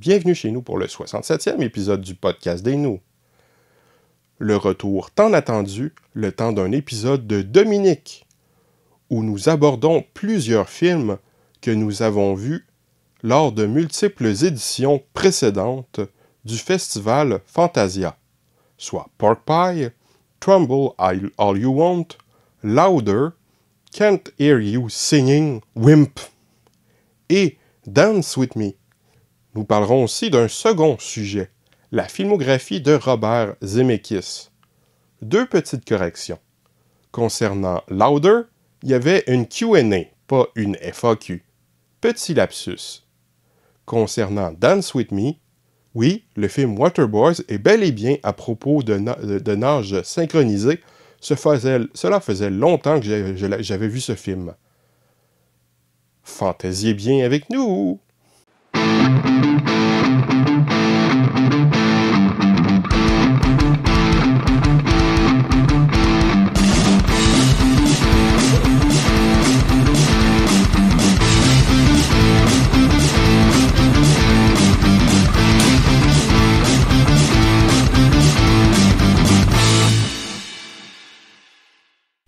Bienvenue chez nous pour le 67e épisode du podcast des nous. Le retour tant attendu, le temps d'un épisode de Dominique, où nous abordons plusieurs films que nous avons vus lors de multiples éditions précédentes du festival Fantasia, soit Pork Pie, Trumbull All You Want, Louder, Can't Hear You Singing, Wimp et Dance With Me. Nous parlerons aussi d'un second sujet, la filmographie de Robert Zemeckis. Deux petites corrections. Concernant Louder, il y avait une Q&A, pas une FAQ. Petit lapsus. Concernant Dance With Me, oui, le film Waterboys est bel et bien à propos de nage synchronisé. Cela faisait longtemps que j'avais vu ce film. Fantasiez bien avec nous!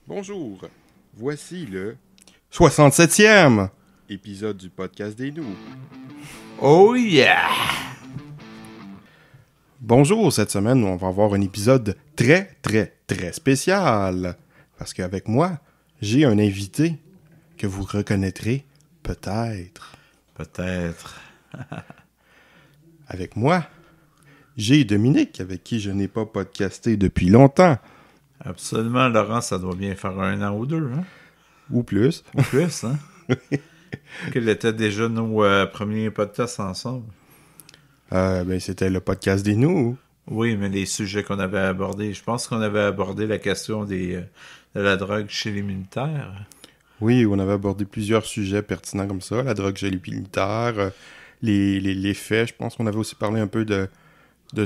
Bonjour, voici le 67e épisode du podcast des nous. Oh yeah! Bonjour, cette semaine, on va avoir un épisode très spécial. Parce qu'avec moi, j'ai un invité que vous reconnaîtrez peut-être. Peut-être. Avec moi, j'ai Dominique, avec qui je n'ai pas podcasté depuis longtemps. Absolument, Laurent, ça doit bien faire 1 an ou 2, hein? Ou plus. Ou plus, hein? Quels étaient déjà nos premiers podcasts ensemble? C'était le podcast des nous. Oui, mais les sujets qu'on avait abordés. Je pense qu'on avait abordé la question de la drogue chez les militaires. Oui, on avait abordé plusieurs sujets pertinents comme ça. La drogue chez les militaires, les faits. Je pense qu'on avait aussi parlé un peu de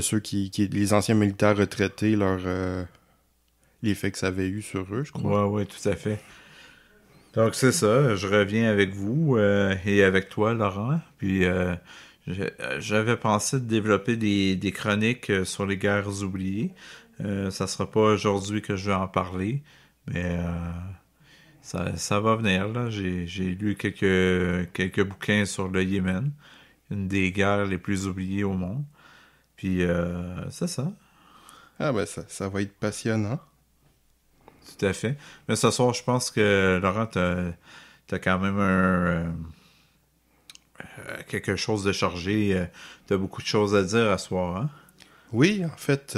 ceux les anciens militaires retraités, l'effet que ça avait eu sur eux, je crois. Oui, tout à fait. Donc, c'est ça. Je reviens avec vous et avec toi, Laurent. Puis, j'avais pensé de développer des chroniques sur les guerres oubliées. Ça sera pas aujourd'hui que je vais en parler, mais ça va venir, là. J'ai lu quelques bouquins sur le Yémen, une des guerres les plus oubliées au monde. Puis, c'est ça. Ah ben, ça va être passionnant. Tout à fait. Mais ce soir, je pense que, Laurent, t'as quand même quelque chose de chargé. T'as beaucoup de choses à dire à ce soir, hein? Oui, en fait,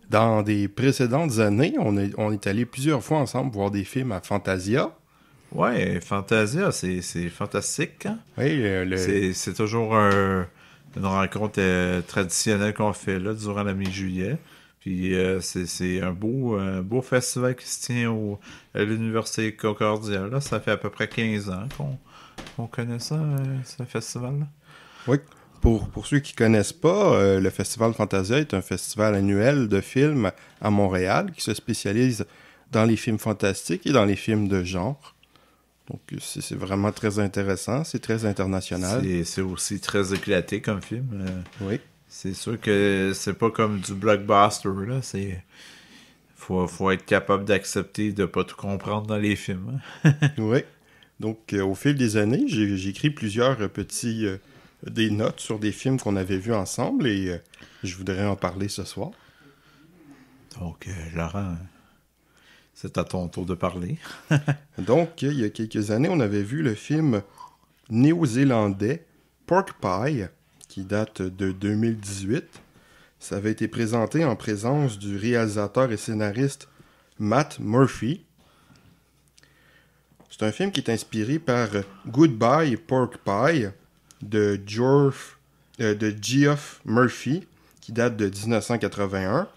dans des précédentes années, on est allé plusieurs fois ensemble voir des films à Fantasia. Ouais, Fantasia, c'est fantastique, hein? Oui, C'est toujours une rencontre traditionnelle qu'on fait là durant la mi-juillet. Puis c'est un beau festival qui se tient à l'Université Concordia. Là, ça fait à peu près 15 ans qu'on connaît ça, ce festival-là. Oui, pour ceux qui ne connaissent pas, le Festival Fantasia est un festival annuel de films à Montréal qui se spécialise dans les films fantastiques et dans les films de genre. Donc c'est vraiment très intéressant, c'est très international. C'est aussi très éclaté comme film. Oui. C'est sûr que c'est pas comme du blockbuster, là. Faut être capable d'accepter de pas tout comprendre dans les films. Hein? Oui. Donc, au fil des années, j'ai écrit plusieurs des notes sur des films qu'on avait vus ensemble et je voudrais en parler ce soir. Donc, Laurent, c'est à ton tour de parler. Donc, il y a quelques années, on avait vu le film néo-zélandais Pork Pie, qui date de 2018. Ça avait été présenté en présence du réalisateur et scénariste Matt Murphy. C'est un film qui est inspiré par Goodbye Pork Pie de Geoff Murphy, qui date de 1981.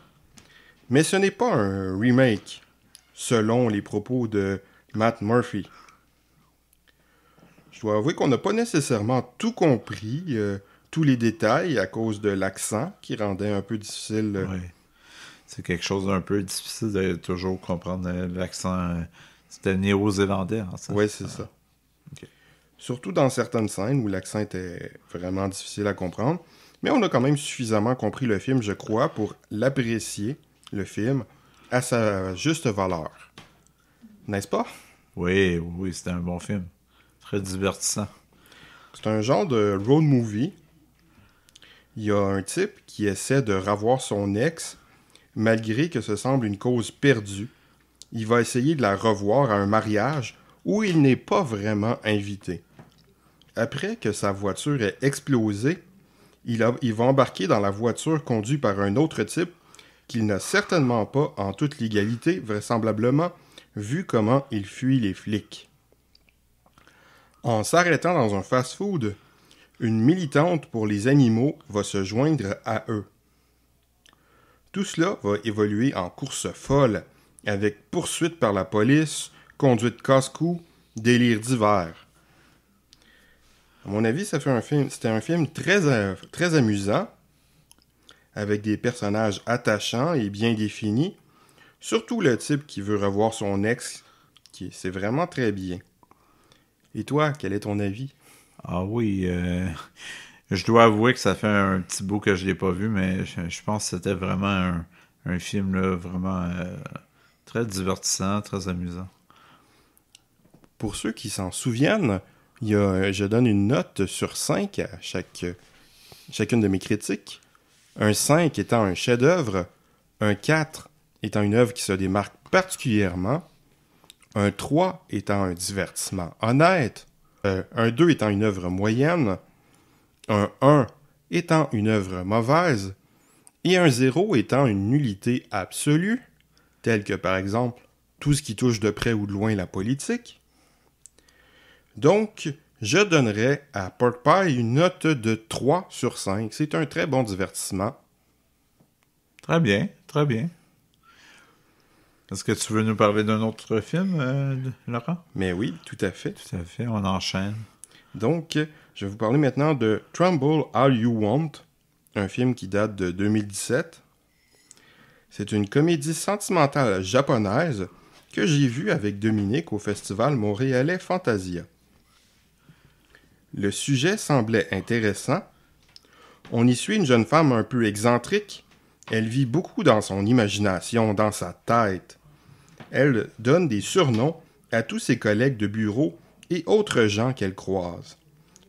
Mais ce n'est pas un remake, selon les propos de Matt Murphy. Je dois avouer qu'on n'a pas nécessairement tout compris, tous les détails, à cause de l'accent qui rendait un peu difficile. Oui. C'est quelque chose d'un peu difficile de toujours comprendre l'accent. C'était néo-zélandais, en fait. Oui, c'est ça. Okay. Surtout dans certaines scènes où l'accent était vraiment difficile à comprendre. Mais on a quand même suffisamment compris le film, je crois, pour l'apprécier, le film, à sa juste valeur. N'est-ce pas? Oui, oui, c'était un bon film. Très divertissant. C'est un genre de road movie. Il y a un type qui essaie de revoir son ex, malgré que ce semble une cause perdue. Il va essayer de la revoir à un mariage où il n'est pas vraiment invité. Après que sa voiture ait explosé, il va embarquer dans la voiture conduite par un autre type qu'il n'a certainement pas en toute légalité, vraisemblablement, vu comment il fuit les flics. En s'arrêtant dans un fast-food, une militante pour les animaux va se joindre à eux. Tout cela va évoluer en course folle, avec poursuite par la police, conduite casse-cou, délire divers. À mon avis, c'était un film très amusant, avec des personnages attachants et bien définis, surtout le type qui veut revoir son ex, c'est vraiment très bien. Et toi, quel est ton avis? Ah oui, je dois avouer que ça fait un petit bout que je l'ai pas vu, mais je pense que c'était vraiment un film là, vraiment très divertissant, très amusant. Pour ceux qui s'en souviennent, je donne une note sur 5 à chacune de mes critiques. Un 5 étant un chef-d'œuvre, un 4 étant une œuvre qui se démarque particulièrement, un 3 étant un divertissement honnête, un 2 étant une œuvre moyenne, un 1 étant une œuvre mauvaise, et un 0 étant une nullité absolue, telle que par exemple tout ce qui touche de près ou de loin la politique. Donc, je donnerais à Pork Pie une note de 3 sur 5. C'est un très bon divertissement. Très bien, très bien. Est-ce que tu veux nous parler d'un autre film, Laurent? Mais oui, tout à fait. Tout à fait, on enchaîne. Donc, je vais vous parler maintenant de Trumble All You Want, un film qui date de 2017. C'est une comédie sentimentale japonaise que j'ai vue avec Dominique au festival montréalais Fantasia. Le sujet semblait intéressant. On y suit une jeune femme un peu excentrique. Elle vit beaucoup dans son imagination, dans sa tête. Elle donne des surnoms à tous ses collègues de bureau et autres gens qu'elle croise.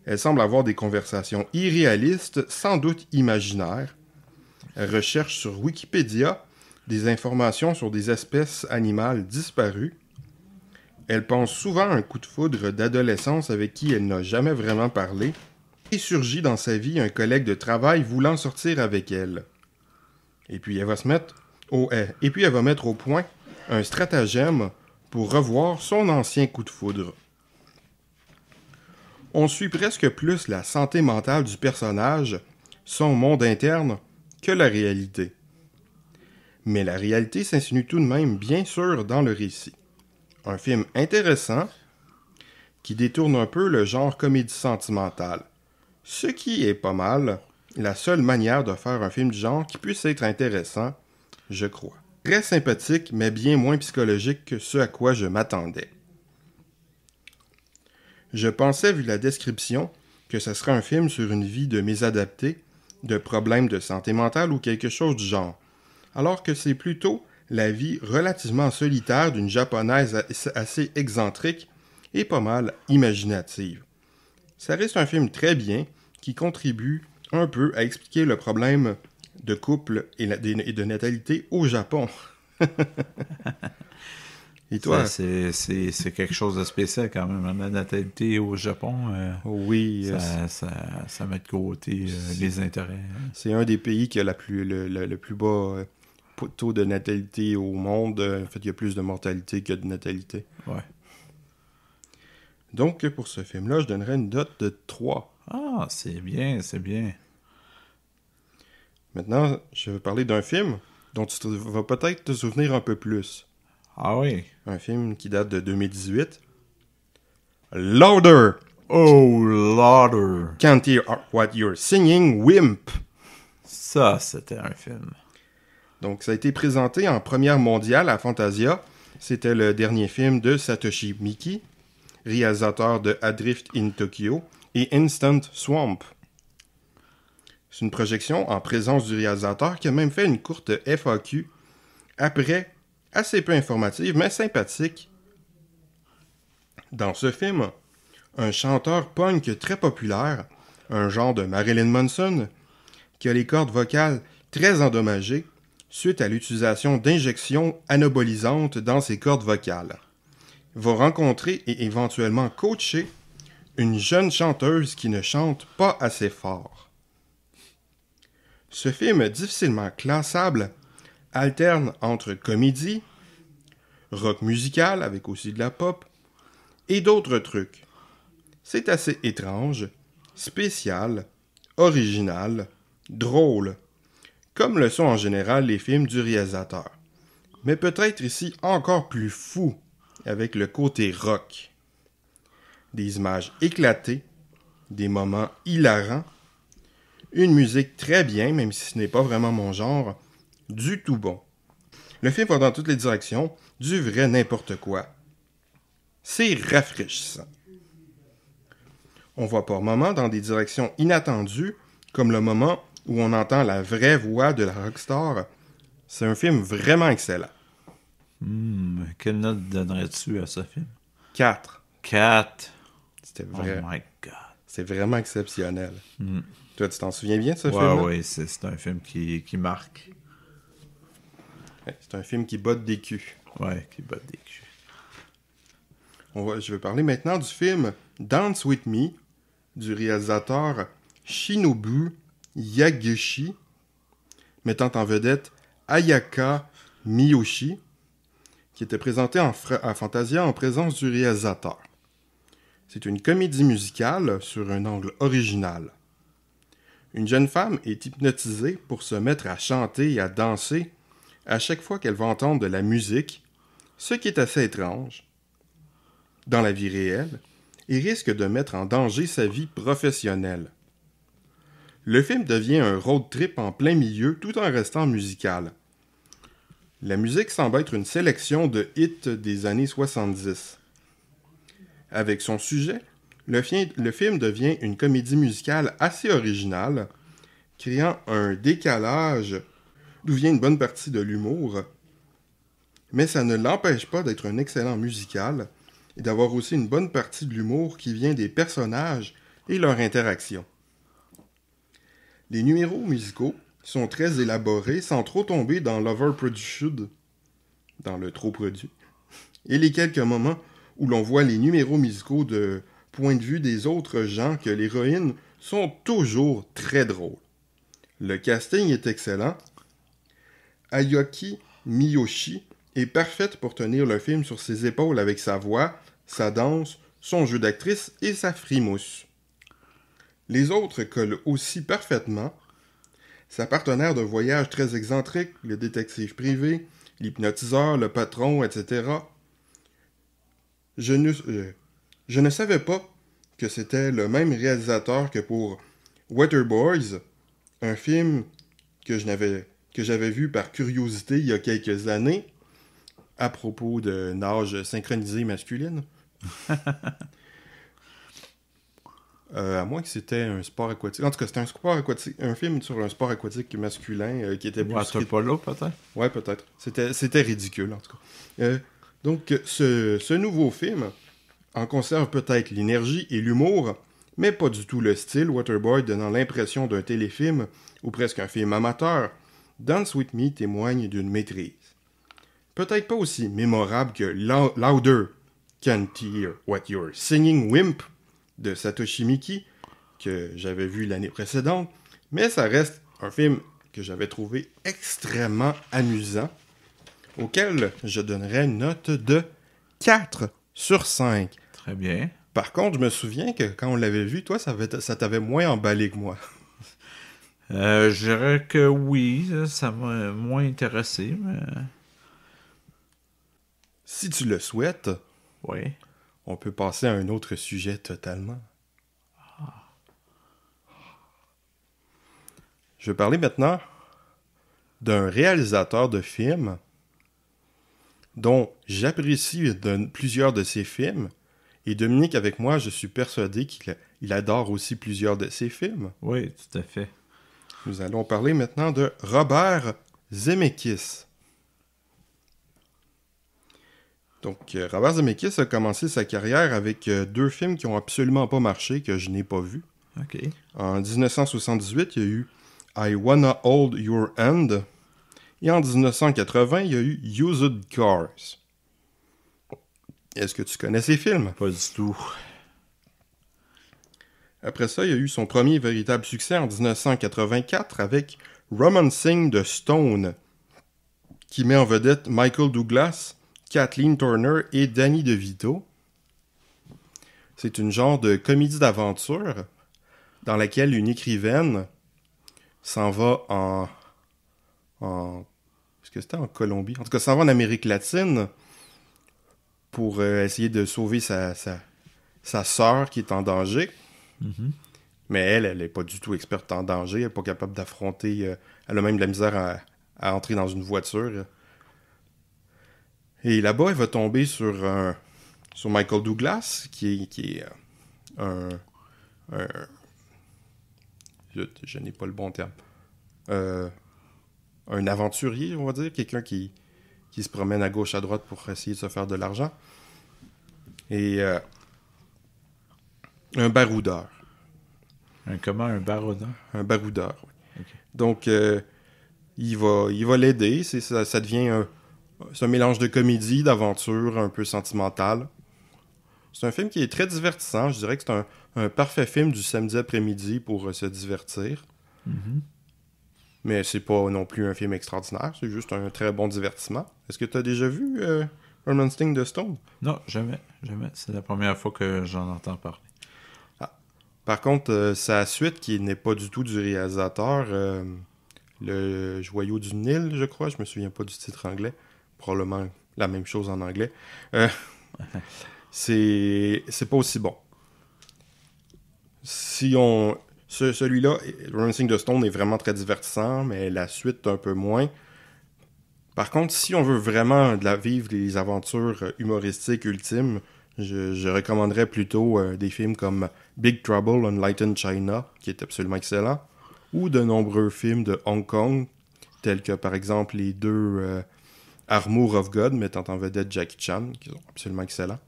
Elle semble avoir des conversations irréalistes, sans doute imaginaires. Elle recherche sur Wikipédia des informations sur des espèces animales disparues. Elle pense souvent à un coup de foudre d'adolescence avec qui elle n'a jamais vraiment parlé. Et surgit dans sa vie un collègue de travail voulant sortir avec elle. Et puis elle va mettre au point un stratagème pour revoir son ancien coup de foudre. On suit presque plus la santé mentale du personnage, son monde interne, que la réalité. Mais la réalité s'insinue tout de même bien sûr dans le récit. Un film intéressant qui détourne un peu le genre comédie sentimentale. Ce qui est pas mal la seule manière de faire un film du genre qui puisse être intéressant, je crois. Très sympathique, mais bien moins psychologique que ce à quoi je m'attendais. Je pensais, vu la description, que ce serait un film sur une vie de mésadapté, de problèmes de santé mentale ou quelque chose du genre, alors que c'est plutôt la vie relativement solitaire d'une japonaise assez excentrique et pas mal imaginative. Ça reste un film très bien qui contribue un peu à expliquer le problème de couple et de natalité au Japon. Et toi? C'est quelque chose de spécial quand même. La natalité au Japon, oui, ça met de côté les intérêts. C'est un des pays qui a le plus bas taux de natalité au monde. En fait, il y a plus de mortalité que de natalité. Ouais. Donc, pour ce film-là, je donnerais une note de 3. Ah, c'est bien, c'est bien. Maintenant, je vais parler d'un film dont tu vas peut-être te souvenir un peu plus. Ah oui. Un film qui date de 2018. Louder! Oh, Louder! Can't hear what you're singing, Wimp! Ça, c'était un film. Donc, ça a été présenté en première mondiale à Fantasia. C'était le dernier film de Satoshi Miki, réalisateur de Adrift in Tokyo et Instant Swamp. C'est une projection en présence du réalisateur qui a même fait une courte FAQ après, assez peu informative, mais sympathique. Dans ce film, un chanteur punk très populaire, un genre de Marilyn Manson, qui a les cordes vocales très endommagées suite à l'utilisation d'injections anabolisantes dans ses cordes vocales, va rencontrer et éventuellement coacher une jeune chanteuse qui ne chante pas assez fort. Ce film difficilement classable alterne entre comédie, rock musical avec aussi de la pop et d'autres trucs. C'est assez étrange, spécial, original, drôle, comme le sont en général les films du réalisateur. Mais peut-être ici encore plus fou avec le côté rock. Des images éclatées, des moments hilarants, une musique très bien, même si ce n'est pas vraiment mon genre, du tout bon. Le film va dans toutes les directions, du vrai n'importe quoi. C'est rafraîchissant. On va par moments dans des directions inattendues, comme le moment où on entend la vraie voix de la rockstar. C'est un film vraiment excellent. Quelle note donnerais-tu à ce film? 4. 4. C'était Oh vrai. my God. C'est vraiment exceptionnel. Toi, tu t'en souviens bien de ce film? Ouais, c'est un film qui marque. Ouais, c'est un film qui botte des culs. Ouais, qui botte des culs. Je vais parler maintenant du film Dance With Me, du réalisateur Shinobu Yagishi, mettant en vedette Ayaka Miyoshi, qui était présenté à Fantasia en présence du réalisateur. C'est une comédie musicale sur un angle original. Une jeune femme est hypnotisée pour se mettre à chanter et à danser à chaque fois qu'elle va entendre de la musique, ce qui est assez étrange dans la vie réelle et risque de mettre en danger sa vie professionnelle. Le film devient un road trip en plein milieu tout en restant musical. La musique semble être une sélection de hits des années 70. Avec son sujet, le film devient une comédie musicale assez originale, créant un décalage d'où vient une bonne partie de l'humour, mais ça ne l'empêche pas d'être un excellent musical et d'avoir aussi une bonne partie de l'humour qui vient des personnages et leur interaction. Les numéros musicaux sont très élaborés sans trop tomber dans l'overproduced, dans le trop produit, et les quelques moments où l'on voit les numéros musicaux de point de vue des autres gens que l'héroïne sont toujours très drôles. Le casting est excellent. Ayaki Miyoshi est parfaite pour tenir le film sur ses épaules avec sa voix, sa danse, son jeu d'actrice et sa frimousse. Les autres collent aussi parfaitement. Sa partenaire de voyage très excentrique, le détective privé, l'hypnotiseur, le patron, etc. Je ne savais pas que c'était le même réalisateur que pour Waterboys, un film que j'avais vu par curiosité il y a quelques années, à propos de nage synchronisée masculine. À moins que c'était un sport aquatique. En tout cas, c'était un sport aquatique, un film sur un sport aquatique masculin qui était plus... Waterpolo, peut-être? Ouais, peut-être. C'était ridicule, en tout cas. Donc, ce nouveau film en conserve peut-être l'énergie et l'humour, mais pas du tout le style, Waterboy donnant l'impression d'un téléfilm ou presque un film amateur. Dance With Me témoigne d'une maîtrise. Peut-être pas aussi mémorable que Louder Can't Hear What You're Singing Wimp de Satoshi Miki, que j'avais vu l'année précédente, mais ça reste un film que j'avais trouvé extrêmement amusant, auquel je donnerais une note de 4 sur 5. Très bien. Par contre, je me souviens que quand on l'avait vu, toi, ça t'avait moins emballé que moi. Je dirais que oui, ça m'a moins intéressé, mais... Si tu le souhaites, Oui. on peut passer à un autre sujet totalement. Je vais parler maintenant d'un réalisateur de films dont j'apprécie plusieurs de ses films. Et Dominique, avec moi, je suis persuadé qu'il adore aussi plusieurs de ses films. Oui, tout à fait. Nous allons parler maintenant de Robert Zemeckis. Donc, Robert Zemeckis a commencé sa carrière avec deux films qui n'ont absolument pas marché, que je n'ai pas vus. OK. En 1978, il y a eu I Wanna Hold Your Hand. Et en 1980, il y a eu Used Cars. Est-ce que tu connais ces films? Pas du tout. Après ça, il y a eu son premier véritable succès en 1984 avec Romancing the Stone, qui met en vedette Michael Douglas, Kathleen Turner et Danny DeVito. C'est une genre de comédie d'aventure dans laquelle une écrivaine s'en va est-ce que c'était en Colombie? En tout cas, s'en va en Amérique latine pour essayer de sauver sa sœur qui est en danger. Mm-hmm. Mais elle n'est pas du tout experte en danger. Elle n'est pas capable d'affronter... elle a même de la misère à entrer dans une voiture. Et là-bas, elle va tomber sur Michael Douglas, qui est je n'ai pas le bon terme. Un aventurier, on va dire. Quelqu'un qui se promène à gauche, à droite pour essayer de se faire de l'argent. Et un baroudeur. Un baroudeur? Un baroudeur, oui. Okay. Donc, il va l'aider. Ça devient c'est un mélange de comédie, d'aventure, un peu sentimental. C'est un film qui est très divertissant. Je dirais que c'est un parfait film du samedi après-midi pour se divertir. Mm-hmm. Mais c'est pas non plus un film extraordinaire. C'est juste un très bon divertissement. Est-ce que tu as déjà vu Romancing the Stone? Non, jamais. C'est la première fois que j'en entends parler. Par contre, sa suite, qui n'est pas du tout du réalisateur, Le Joyau du Nil, je crois, je me souviens pas du titre anglais, probablement la même chose en anglais, c'est pas aussi bon. Celui-là, Romancing the Stone, est vraiment très divertissant, mais la suite un peu moins. Par contre, si on veut vraiment vivre les aventures humoristiques ultimes, je recommanderais plutôt des films comme Big Trouble in Little China, qui est absolument excellent, ou de nombreux films de Hong Kong, tels que par exemple les deux Armour of God, mettant en vedette Jackie Chan, qui sont absolument excellents.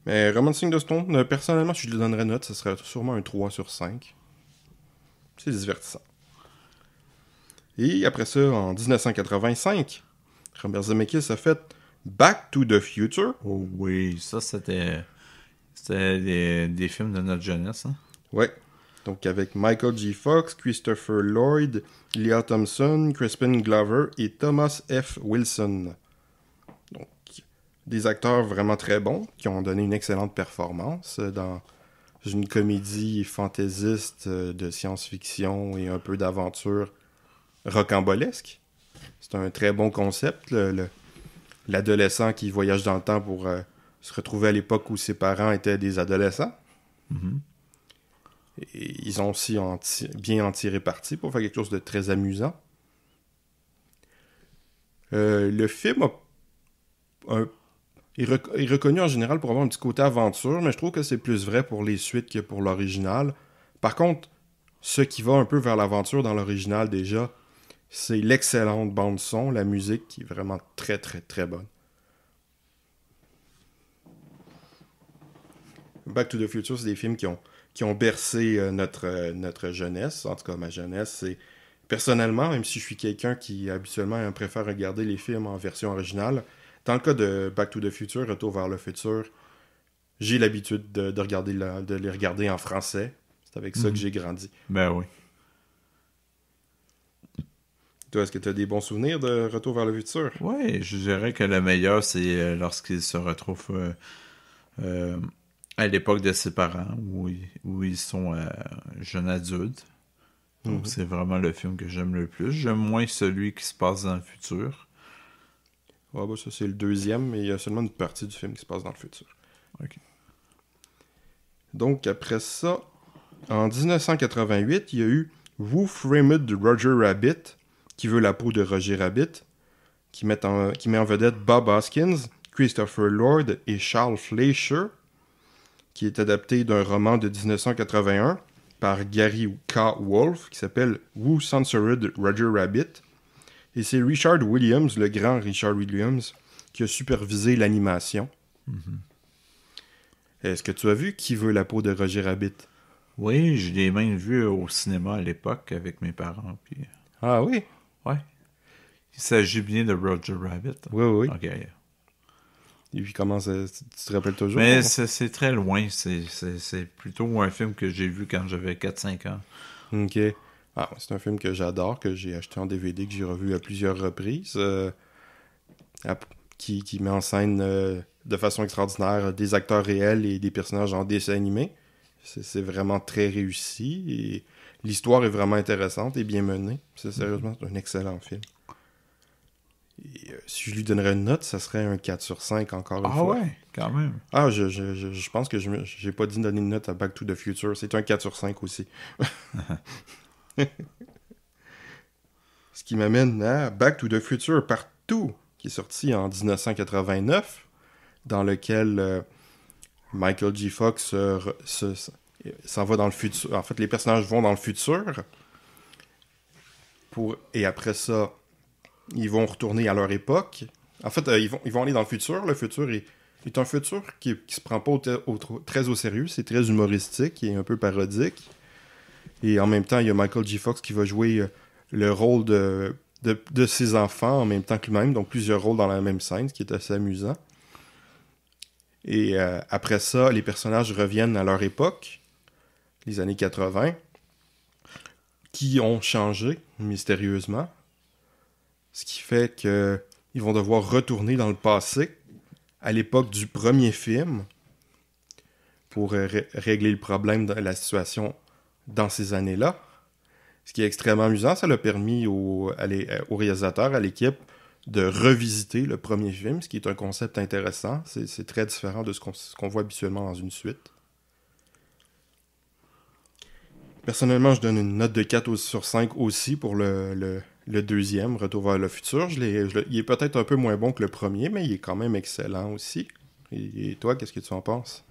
Mais Romancing the Stone, personnellement, si je lui donnerais une note, ce serait sûrement un 3 sur 5. C'est divertissant. Et après ça, en 1985, Robert Zemeckis a fait Back to the Future. Oh oui, ça c'était des films de notre jeunesse. Hein? Ouais. Donc avec Michael J. Fox, Christopher Lloyd, Lea Thompson, Crispin Glover et Thomas F. Wilson. Donc des acteurs vraiment très bons qui ont donné une excellente performance dans une comédie fantaisiste de science-fiction et un peu d'aventure rocambolesque. C'est un très bon concept, l'adolescent qui voyage dans le temps pour se retrouver à l'époque où ses parents étaient des adolescents. Mm-hmm. Et ils ont aussi bien en tiré parti pour faire quelque chose de très amusant. Le film est reconnu en général pour avoir un petit côté aventure, mais je trouve que c'est plus vrai pour les suites que pour l'original. Par contre, ce qui va un peu vers l'aventure dans l'original déjà, c'est l'excellente bande-son, la musique qui est vraiment très très très bonne. Back to the Future, c'est des films qui ont bercé notre jeunesse, en tout cas ma jeunesse. Personnellement, même si je suis quelqu'un qui habituellement préfère regarder les films en version originale, dans le cas de Back to the Future, Retour vers le futur, j'ai l'habitude de les regarder en français. C'est avec ça que j'ai grandi. Ben oui. Toi, est-ce que tu as des bons souvenirs de Retour vers le futur? Oui, je dirais que le meilleur, c'est lorsqu'il se retrouve à l'époque de ses parents, où ils sont jeunes adultes. Donc, c'est vraiment le film que j'aime le plus. J'aime moins celui qui se passe dans le futur. Ah bah ça, c'est le deuxième, mais il y a seulement une partie du film qui se passe dans le futur. OK. Donc, après ça, en 1988, il y a eu Who Framed Roger Rabbit, qui veut la peau de Roger Rabbit, qui met en vedette Bob Hoskins, Christopher Lloyd et Charles Fleischer, qui est adapté d'un roman de 1981 par Gary K. Wolfe, qui s'appelle Who Censored Roger Rabbit. Et c'est Richard Williams, le grand Richard Williams, qui a supervisé l'animation. Est-ce que tu as vu Qui veut la peau de Roger Rabbit? Oui, je l'ai même vu au cinéma à l'époque avec mes parents. Puis... Ah oui? Ouais. Il s'agit bien de Roger Rabbit. Oui, oui. OK. Et puis comment ça, tu te rappelles toujours? Mais c'est très loin. C'est plutôt un film que j'ai vu quand j'avais 4-5 ans. OK. Ah, c'est un film que j'adore, que j'ai acheté en DVD, que j'ai revu à plusieurs reprises, qui met en scène de façon extraordinaire des acteurs réels et des personnages en dessin animé. C'est vraiment très réussi et l'histoire est vraiment intéressante et bien menée. C'est sérieusement un excellent film. Et, si je lui donnerais une note, ça serait un 4 sur 5 encore une fois. Ah ouais, quand même. Ah, je pense que j'ai pas dit donner une note à Back to the Future. C'est un 4 sur 5 aussi. Ce qui m'amène à Back to the Future Partout, qui est sorti en 1989, dans lequel Michael J. Fox s'en va dans le futur. En fait, les personnages vont dans le futur. Et après ça, ils vont retourner à leur époque. En fait, ils vont aller dans le futur. Le futur est un futur qui se prend pas très au sérieux. C'est très humoristique et un peu parodique. Et en même temps, il y a Michael J. Fox qui va jouer le rôle de ses enfants en même temps que lui-même. Donc, plusieurs rôles dans la même scène, ce qui est assez amusant. Et après ça, les personnages reviennent à leur époque, les années 80, qui ont changé mystérieusement. Ce qui fait qu'ils vont devoir retourner dans le passé, à l'époque du premier film, pour régler le problème de la situation dans ces années-là. Ce qui est extrêmement amusant, ça l'a permis au réalisateur, à l'équipe, de revisiter le premier film, ce qui est un concept intéressant. C'est très différent de ce qu'on voit habituellement dans une suite. Personnellement, je donne une note de 4 sur 5 aussi pour le deuxième, Retour vers le futur. Il est peut-être un peu moins bon que le premier, mais il est quand même excellent aussi. Et toi, qu'est-ce que tu en penses?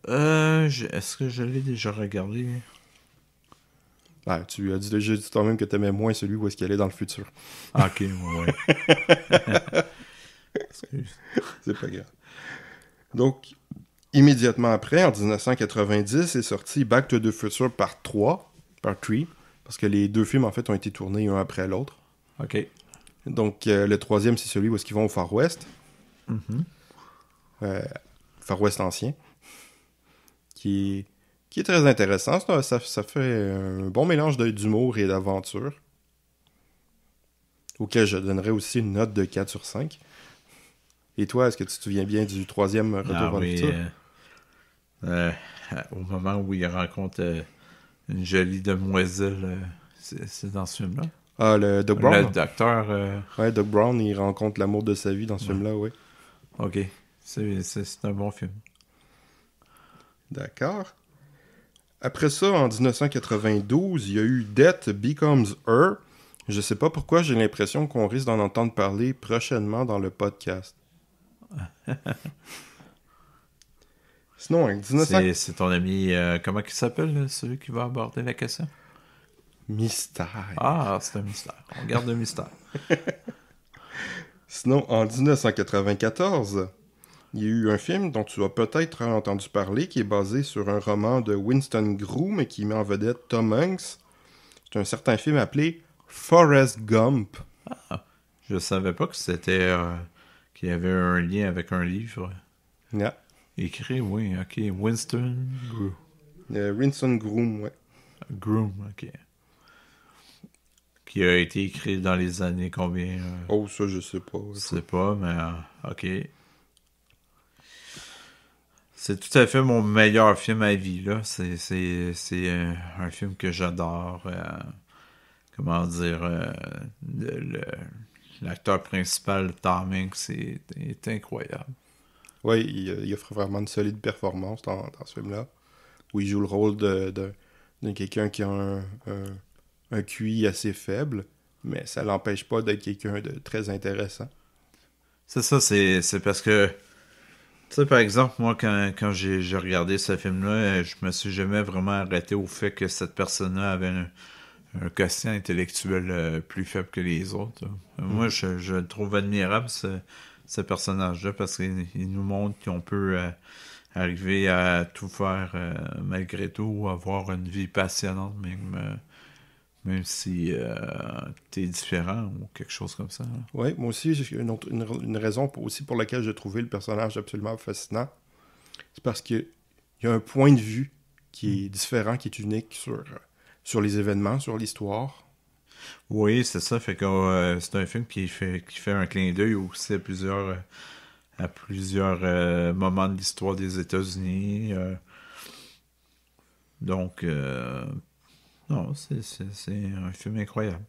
Est-ce que je l'ai déjà regardé? Ah, tu as déjà dit toi-même que tu aimais moins celui où est-ce qu'il allait dans le futur. Ah, ok, ouais. Excuse. C'est pas grave. Donc, immédiatement après, en 1990, est sorti Back to the Future Part 3, parce que les deux films, en fait, ont été tournés un après l'autre. Ok. Donc, le troisième, c'est celui où est-ce qu'ils vont au Far West. Far West ancien. Qui est très intéressant. Ça fait un bon mélange d'humour et d'aventure. Auquel je donnerais aussi une note de 4 sur 5. Et toi, est-ce que tu te souviens bien du troisième Retour vers le futur? Au moment où il rencontre une jolie demoiselle, c'est dans ce film-là? Ah, le Doc Brown? Le docteur... Ouais, Doc Brown, il rencontre l'amour de sa vie dans ce film-là, oui. Ok. C'est un bon film. D'accord. Après ça, en 1992, il y a eu Death Becomes Her. Je sais pas pourquoi, j'ai l'impression qu'on risque d'en entendre parler prochainement dans le podcast. Sinon, en 1900... C'est ton ami... comment il s'appelle, celui qui va aborder la question? Mystère. Ah, c'est un mystère. On garde le mystère. Sinon, en 1994... il y a eu un film dont tu as peut-être entendu parler, qui est basé sur un roman de Winston Groom et qui met en vedette Tom Hanks. C'est un certain film appelé Forrest Gump. Ah, je savais pas que c'était qu'il y avait un lien avec un livre. Yeah. Écrit, oui, ok. Winston Groom. Winston Groom, ouais. Groom, ok. Qui a été écrit dans les années combien? Oh, ça, je sais pas. Je sais pas, mais ok. C'est tout à fait mon meilleur film à vie, là. C'est un film que j'adore. Comment dire... l'acteur principal, Tom Hanks, est incroyable. Oui, il offre vraiment une solide performance dans ce film-là, où il joue le rôle de quelqu'un qui a un QI assez faible, mais ça l'empêche pas d'être quelqu'un de très intéressant. C'est ça, c'est parce que Tu sais, par exemple, moi, quand j'ai regardé ce film-là, je me suis jamais vraiment arrêté au fait que cette personne-là avait un quotient intellectuel plus faible que les autres. Moi, je le trouve admirable, ce personnage-là, parce qu'il nous montre qu'on peut arriver à tout faire malgré tout, ou avoir une vie passionnante, même si t'es différent ou quelque chose comme ça. Hein. Oui, moi aussi, j'ai une raison aussi pour laquelle j'ai trouvé le personnage absolument fascinant. C'est parce qu'il y a un point de vue qui est différent, qui est unique sur les événements, sur l'histoire. Oui, c'est ça. Fait que c'est un film qui fait un clin d'œil aussi à plusieurs moments de l'histoire des États-Unis. Donc, non, c'est un film incroyable.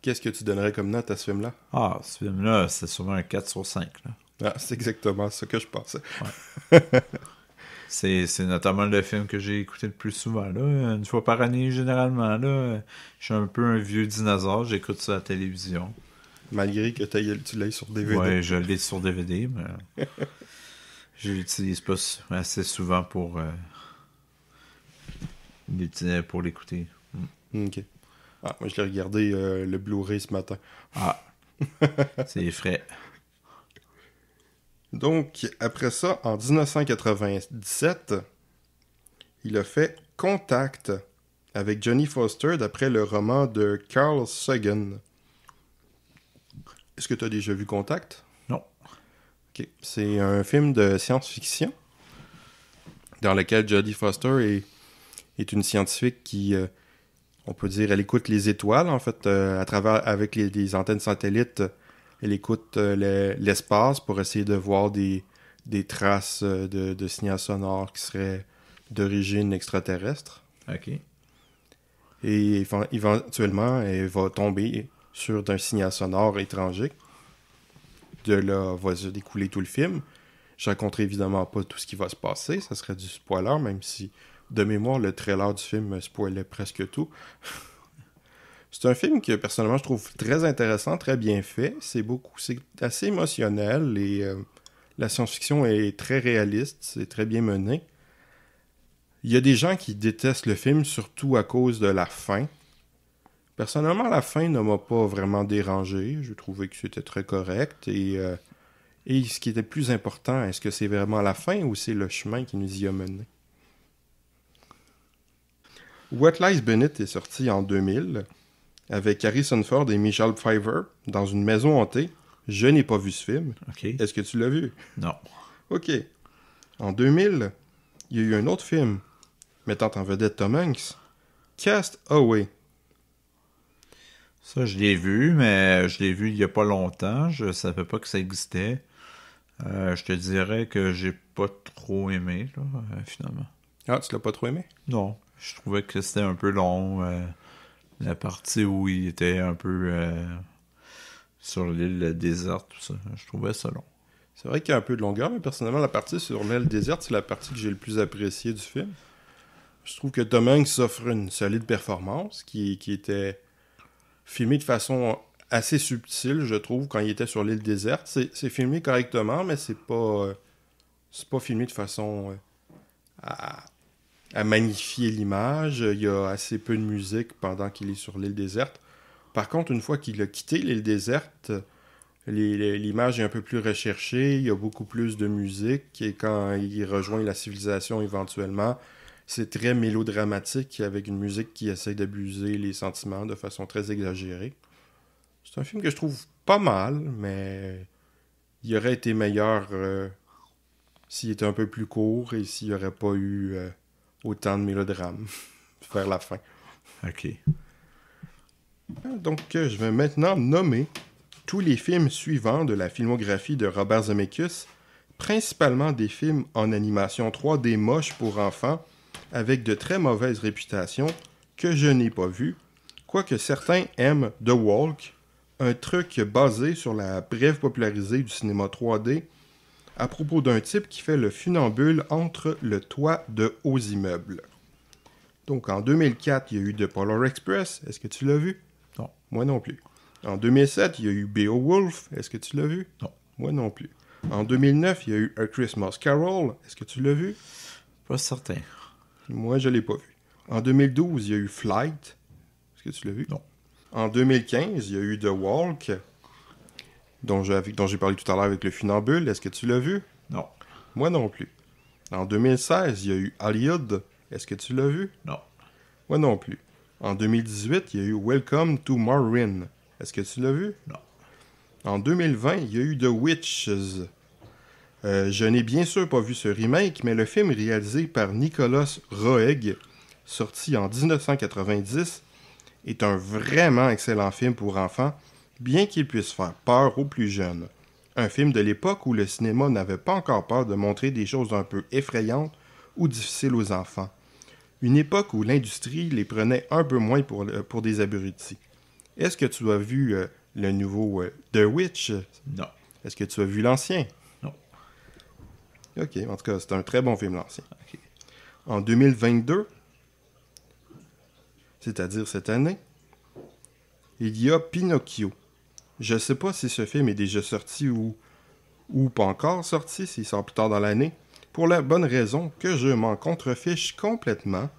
Qu'est-ce que tu donnerais comme note à ce film-là? Ah, ce film-là, c'est sûrement un 4 sur 5. Là. Ah, c'est exactement ce que je pensais. Ouais. C'est notamment le film que j'ai écouté le plus souvent. Là. Une fois par année, généralement. Là. Je suis un peu un vieux dinosaure. J'écoute ça à la télévision. Malgré que tu l'aies sur DVD. Ouais, je l'ai sur DVD, mais je l'utilise pas assez souvent pour l'écouter. Ok. Ah, moi, je l'ai regardé le Blu-ray ce matin. Ah, c'est frais. Donc, après ça, en 1997, il a fait Contact avec Johnny Foster d'après le roman de Carl Sagan. Est-ce que tu as déjà vu Contact? Non. Ok. C'est un film de science-fiction dans lequel Jodie Foster est une scientifique qui, on peut dire, elle écoute les étoiles, en fait, à travers, avec les antennes satellites, elle écoute l'espace pour essayer de voir des traces de signaux sonores qui seraient d'origine extraterrestre. OK. Et éventuellement, elle va tomber sur un signal sonore étranger. De là va se découler tout le film. Je raconterai évidemment pas tout ce qui va se passer, ça serait du spoiler, même si, de mémoire, le trailer du film spoilait presque tout. C'est un film que, personnellement, je trouve très intéressant, très bien fait. C'est assez émotionnel et la science-fiction est très réaliste, c'est très bien mené. Il y a des gens qui détestent le film, surtout à cause de la fin. Personnellement, la fin ne m'a pas vraiment dérangé. Je trouvais que c'était très correct. Et ce qui était plus important, est-ce que c'est vraiment la fin ou c'est le chemin qui nous y a menés? What Lies Beneath est sorti en 2000 avec Harrison Ford et Michelle Pfeiffer dans une maison hantée. Je n'ai pas vu ce film. OK. Est-ce que tu l'as vu? Non. OK. En 2000, il y a eu un autre film mettant en vedette Tom Hanks, Cast Away. Ça, je l'ai vu, mais je l'ai vu il y a pas longtemps. Je savais pas que ça existait. Je te dirais que j'ai pas trop aimé, là, finalement. Ah, tu l'as pas trop aimé? Non. Je trouvais que c'était un peu long. La partie où il était un peu sur l'île déserte, tout ça. Je trouvais ça long. C'est vrai qu'il y a un peu de longueur, mais personnellement, la partie sur l'île déserte, c'est la partie que j'ai le plus appréciée du film. Je trouve que Tom Hanks offre une solide performance qui était filmée de façon assez subtile, je trouve, quand il était sur l'île déserte. C'est filmé correctement, mais c'est pas filmé de façon à magnifier l'image. Il y a assez peu de musique pendant qu'il est sur l'île déserte. Par contre, une fois qu'il a quitté l'île déserte, l'image est un peu plus recherchée, il y a beaucoup plus de musique, et quand il rejoint la civilisation éventuellement, c'est très mélodramatique, avec une musique qui essaie d'abuser les sentiments de façon très exagérée. C'est un film que je trouve pas mal, mais il aurait été meilleur s'il était un peu plus court et s'il n'y aurait pas eu autant de mélodrame vers la fin. OK. Donc, je vais maintenant nommer tous les films suivants de la filmographie de Robert Zemeckis, principalement des films en animation 3D moche pour enfants, avec de très mauvaises réputations, que je n'ai pas vus, quoique certains aiment The Walk, un truc basé sur la brève popularisée du cinéma 3D, à propos d'un type qui fait le funambule entre le toit de hauts immeubles. Donc, en 2004, il y a eu The Polar Express. Est-ce que tu l'as vu? Non. Moi non plus. En 2007, il y a eu Beowulf. Est-ce que tu l'as vu? Non. Moi non plus. En 2009, il y a eu A Christmas Carol. Est-ce que tu l'as vu? Pas certain. Moi, je l'ai pas vu. En 2012, il y a eu Flight. Est-ce que tu l'as vu? Non. En 2015, il y a eu The Walk, dont j'ai parlé tout à l'heure avec le funambule. Est-ce que tu l'as vu? Non. Moi non plus. En 2016, il y a eu Hollywood. Est-ce que tu l'as vu? Non. Moi non plus. En 2018, il y a eu Welcome to Marin. Est-ce que tu l'as vu? Non. En 2020, il y a eu The Witches. Je n'ai bien sûr pas vu ce remake, mais le film réalisé par Nicolas Roeg, sorti en 1990, est un vraiment excellent film pour enfants, bien qu'il puisse faire peur aux plus jeunes. Un film de l'époque où le cinéma n'avait pas encore peur de montrer des choses un peu effrayantes ou difficiles aux enfants. Une époque où l'industrie les prenait un peu moins pour des abrutis. Est-ce que tu as vu le nouveau The Witch? Non. Est-ce que tu as vu l'ancien? Non. Ok, en tout cas, c'est un très bon film, l'ancien. Ok. En 2022, c'est-à-dire cette année, il y a Pinocchio. Je ne sais pas si ce film est déjà sorti ou pas encore sorti, s'il sort plus tard dans l'année, pour la bonne raison que je m'en contrefiche complètement,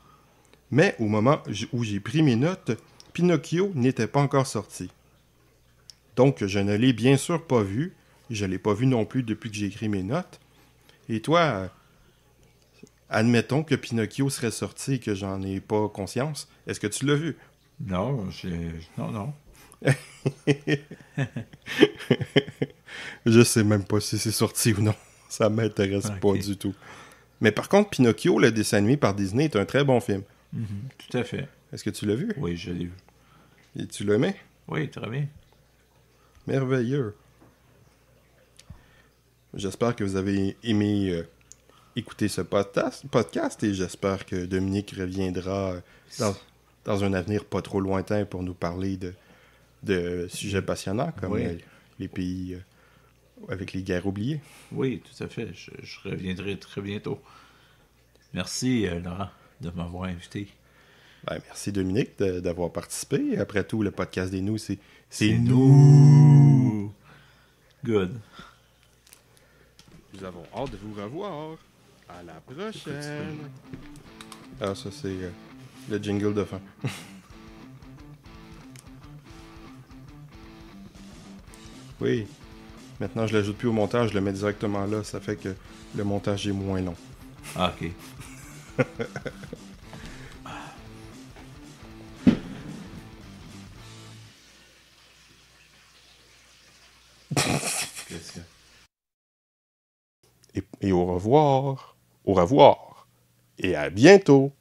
mais au moment où j'ai pris mes notes, Pinocchio n'était pas encore sorti. Donc, je ne l'ai bien sûr pas vu, je ne l'ai pas vu non plus depuis que j'ai écrit mes notes. Et toi, admettons que Pinocchio serait sorti et que j'en ai pas conscience, est-ce que tu l'as vu? Non, non. Je sais même pas si c'est sorti ou non. Ça m'intéresse pas du tout. Mais par contre, Pinocchio, le dessin animé par Disney, est un très bon film. Tout à fait. Est-ce que tu l'as vu? Oui, je l'ai vu. Et tu l'aimais? Oui, très bien. Merveilleux. J'espère que vous avez aimé écouter ce podcast et j'espère que Dominique reviendra dans un avenir pas trop lointain pour nous parler de sujets passionnants comme les pays avec les guerres oubliées. Oui, tout à fait. Je reviendrai très bientôt. Merci, Laurent, de m'avoir invité. Ben, merci Dominique d'avoir participé. Après tout, le podcast des nous, c'est nous. Good. Nous avons hâte de vous revoir. À la prochaine. Ah, ça c'est le jingle de fin. Oui. Maintenant, je l'ajoute plus au montage, je le mets directement là. Ça fait que le montage est moins long. Ah, ok. Et au revoir. Au revoir. Et à bientôt.